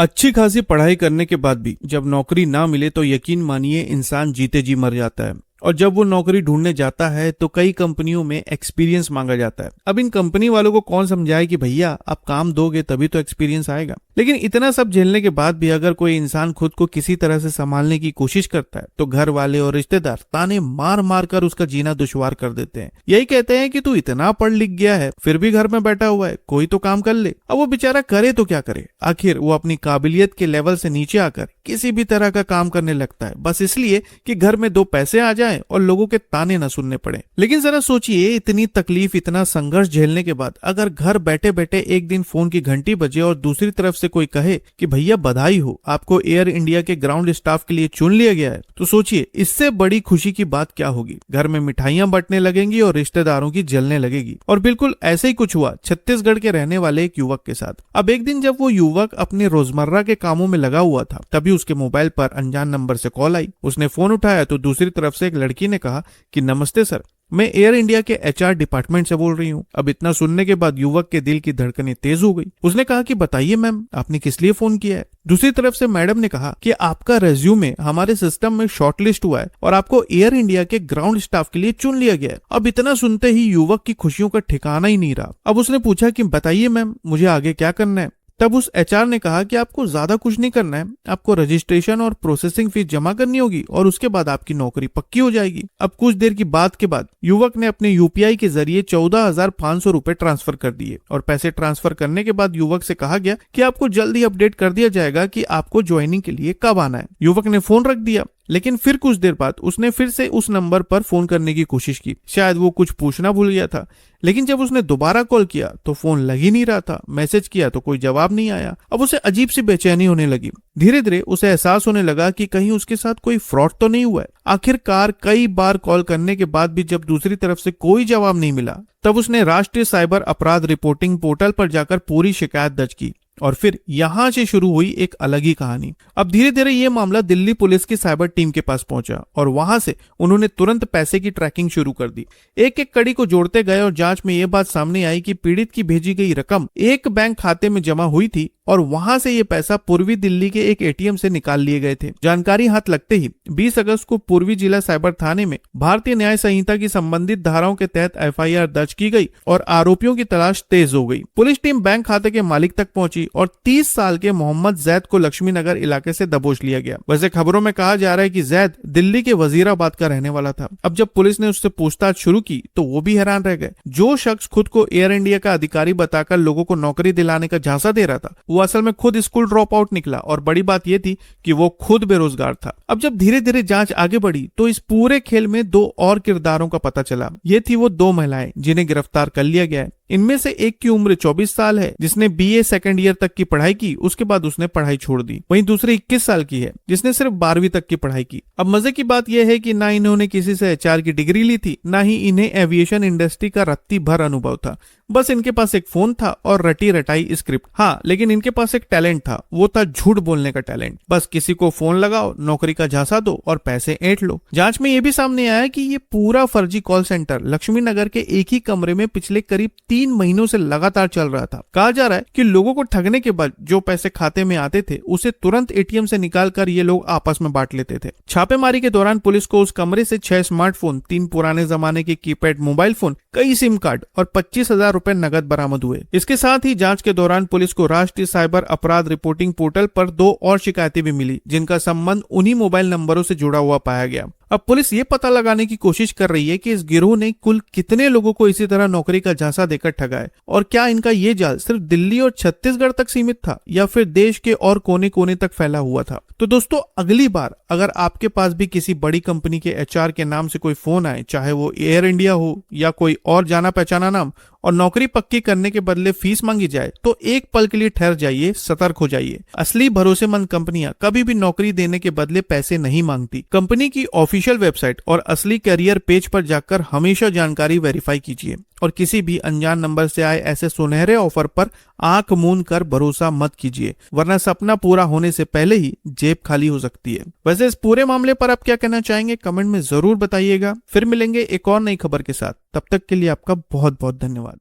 अच्छी खासी पढ़ाई करने के बाद भी जब नौकरी ना मिले तो यकीन मानिए इंसान जीते जी मर जाता है। और जब वो नौकरी ढूंढने जाता है तो कई कंपनियों में एक्सपीरियंस मांगा जाता है। अब इन कंपनी वालों को कौन समझाए कि भैया आप काम दोगे तभी तो एक्सपीरियंस आएगा। लेकिन इतना सब झेलने के बाद भी अगर कोई इंसान खुद को किसी तरह से संभालने की कोशिश करता है तो घर वाले और रिश्तेदार ताने मार मार कर उसका जीना दुश्वार कर देते हैं। यही कहते हैं कि तू इतना पढ़ लिख गया है फिर भी घर में बैठा हुआ है, कोई तो काम कर ले। अब वो बेचारा करे तो क्या करे, आखिर वो अपनी काबिलियत के लेवल से नीचे आकर किसी भी तरह का काम करने लगता है बस इसलिए कि घर में दो पैसे आ जाएं और लोगों के ताने न सुनने पड़े। लेकिन जरा सोचिए, इतनी तकलीफ इतना संघर्ष झेलने के बाद अगर घर बैठे बैठे एक दिन फोन की घंटी बजे और दूसरी तरफ से कोई कहे कि भैया बधाई हो, आपको एयर इंडिया के ग्राउंड स्टाफ के लिए चुन लिया गया है, तो सोचिए इससे बड़ी खुशी की बात क्या होगी। घर में मिठाइयां बंटने लगेंगी और रिश्तेदारों की जलने लगेगी। और बिल्कुल ऐसे ही कुछ हुआ छत्तीसगढ़ के रहने वाले एक युवक के साथ। अब एक दिन जब वो युवक अपने रोजमर्रा के कामों में लगा हुआ था तभी उसके मोबाइल पर अनजान नंबर से कॉल आई। उसने फोन उठाया तो दूसरी तरफ से एक लड़की ने कहा कि नमस्ते सर, मैं एयर इंडिया के एचआर डिपार्टमेंट से बोल रही हूँ। अब इतना सुनने के बाद युवक के दिल की धड़कनें तेज हो गई। उसने कहा कि बताइए मैम, आपने किस लिए फोन किया है। दूसरी तरफ से मैडम ने कहा कि आपका रेज्यूमे हमारे सिस्टम में शॉर्टलिस्ट हुआ है और आपको एयर इंडिया के ग्राउंड स्टाफ के लिए चुन लिया गया है। अब इतना सुनते ही युवक की खुशियों का ठिकाना ही नहीं रहा। अब उसने पूछा कि बताइए मैम, मुझे आगे क्या करना है। तब उस एचआर ने कहा कि आपको ज्यादा कुछ नहीं करना है, आपको रजिस्ट्रेशन और प्रोसेसिंग फीस जमा करनी होगी और उसके बाद आपकी नौकरी पक्की हो जाएगी। अब कुछ देर की बात के बाद युवक ने अपने यूपीआई के जरिए 14,500 रुपए ट्रांसफर कर दिए और पैसे ट्रांसफर करने के बाद युवक से कहा गया कि आपको जल्द ही अपडेट कर दिया जाएगा कि आपको ज्वाइनिंग के लिए कब आना है। युवक ने फोन रख दिया, लेकिन फिर कुछ देर बाद उसने फिर से उस नंबर पर फोन करने की कोशिश की। शायद वो कुछ पूछना भूल गया था। लेकिन जब उसने दोबारा कॉल किया तो फोन लग ही नहीं रहा था। मैसेज किया तो कोई जवाब नहीं आया। अब उसे अजीब सी बेचैनी होने लगी। धीरे धीरे उसे एहसास होने लगा कि कहीं उसके साथ कोई फ्रॉड तो नहीं हुआ है। आखिरकार कई बार कॉल करने के बाद भी जब दूसरी तरफ से कोई जवाब नहीं मिला तब उसने राष्ट्रीय साइबर अपराध रिपोर्टिंग पोर्टल पर जाकर पूरी शिकायत दर्ज की। और फिर यहां से शुरू हुई एक अलग ही कहानी। अब धीरे धीरे ये मामला दिल्ली पुलिस की साइबर टीम के पास पहुंचा और वहां से उन्होंने तुरंत पैसे की ट्रैकिंग शुरू कर दी। एक एक कड़ी को जोड़ते गए और जांच में ये बात सामने आई कि पीड़ित की भेजी गई रकम एक बैंक खाते में जमा हुई थी और वहां से ये पैसा पूर्वी दिल्ली के एक एटीएम से निकाल लिए गए थे। जानकारी हाथ लगते ही 20 अगस्त को पूर्वी जिला साइबर थाने में भारतीय न्याय संहिता की संबंधित धाराओं के तहत एफआईआर दर्ज की गई और आरोपियों की तलाश तेज हो गई। पुलिस टीम बैंक खाते के मालिक तक पहुंची और 30 साल के मोहम्मद जैद को लक्ष्मी नगर इलाके से दबोच लिया गया। वैसे खबरों में कहा जा रहा है कि जैद दिल्ली के वजीराबाद का रहने वाला था। अब जब पुलिस ने उससे पूछताछ शुरू की तो वो भी हैरान रह गए। जो शख्स खुद को एयर इंडिया का अधिकारी बताकर लोगों को नौकरी दिलाने का झांसा दे रहा था वो असल में खुद स्कूल ड्रॉप आउट निकला और बड़ी बात यह थी कि वो खुद बेरोजगार था। अब जब धीरे धीरे जांच आगे बढ़ी तो इस पूरे खेल में दो और किरदारों का पता चला। ये थी वो दो महिलाएं जिन्हें गिरफ्तार कर लिया गया है। इनमें से एक की उम्र 24 साल है जिसने बीए सेकंड ईयर तक की पढ़ाई की, उसके बाद उसने पढ़ाई छोड़ दी। वहीं दूसरी 21 साल की है जिसने सिर्फ 12वीं तक की पढ़ाई की। अब मजे की बात यह है कि ना इन्होंने किसी से एचआर की डिग्री ली थी, ना ही इन्हें एविएशन इंडस्ट्री का रत्ती भर अनुभव था। बस इनके पास एक फोन था और रटी रटाई स्क्रिप्ट। हाँ, लेकिन इनके पास एक टैलेंट था, वो था झूठ बोलने का टैलेंट। बस किसी को फोन लगाओ, नौकरी का झांसा दो और पैसे ऐंठ लो। जांच में यह भी सामने आया कि ये पूरा फर्जी कॉल सेंटर लक्ष्मी नगर के एक ही कमरे में पिछले करीब 3 महीनों से लगातार चल रहा था। कहा जा रहा है कि लोगों को ठगने के बाद जो पैसे खाते में आते थे उसे तुरंत एटीएम से निकालकर ये लोग आपस में बांट लेते थे। छापेमारी के दौरान पुलिस को उस कमरे से 6 स्मार्टफोन, 3 पुराने जमाने के कीपैड मोबाइल फोन, कई सिम कार्ड और 25,000 रुपए नगद बरामद हुए। इसके साथ ही जांच के दौरान पुलिस को राष्ट्रीय साइबर अपराध रिपोर्टिंग पोर्टल पर 2 और शिकायतें भी मिली जिनका संबंध उन्हीं मोबाइल नंबरों से जुड़ा हुआ पाया गया। अब पुलिस ये पता लगाने की कोशिश कर रही है कि इस गिरोह ने कुल कितने लोगों को इसी तरह नौकरी का झांसा देकर ठगा है और क्या इनका ये जाल सिर्फ दिल्ली और छत्तीसगढ़ तक सीमित था या फिर देश के और कोने कोने तक फैला हुआ था। तो दोस्तों, अगली बार अगर आपके पास भी किसी बड़ी कंपनी के एचआर के नाम से कोई फोन आए, चाहे वो एयर इंडिया हो या कोई और जाना पहचाना नाम, और नौकरी पक्की करने के बदले फीस मांगी जाए तो एक पल के लिए ठहर जाइए, सतर्क हो जाइए। असली भरोसेमंद कंपनियां कभी भी नौकरी देने के बदले पैसे नहीं मांगती। कंपनी की ऑफिशियल वेबसाइट और असली करियर पेज पर जाकर हमेशा जानकारी वेरीफाई कीजिए और किसी भी अनजान नंबर से आए ऐसे सुनहरे ऑफर पर आंख मूंद कर भरोसा मत कीजिए, वरना सपना पूरा होने से पहले ही जेब खाली हो सकती है। वैसे इस पूरे मामले पर आप क्या कहना चाहेंगे कमेंट में जरूर बताइएगा। फिर मिलेंगे एक और नई खबर के साथ, तब तक के लिए आपका बहुत बहुत धन्यवाद।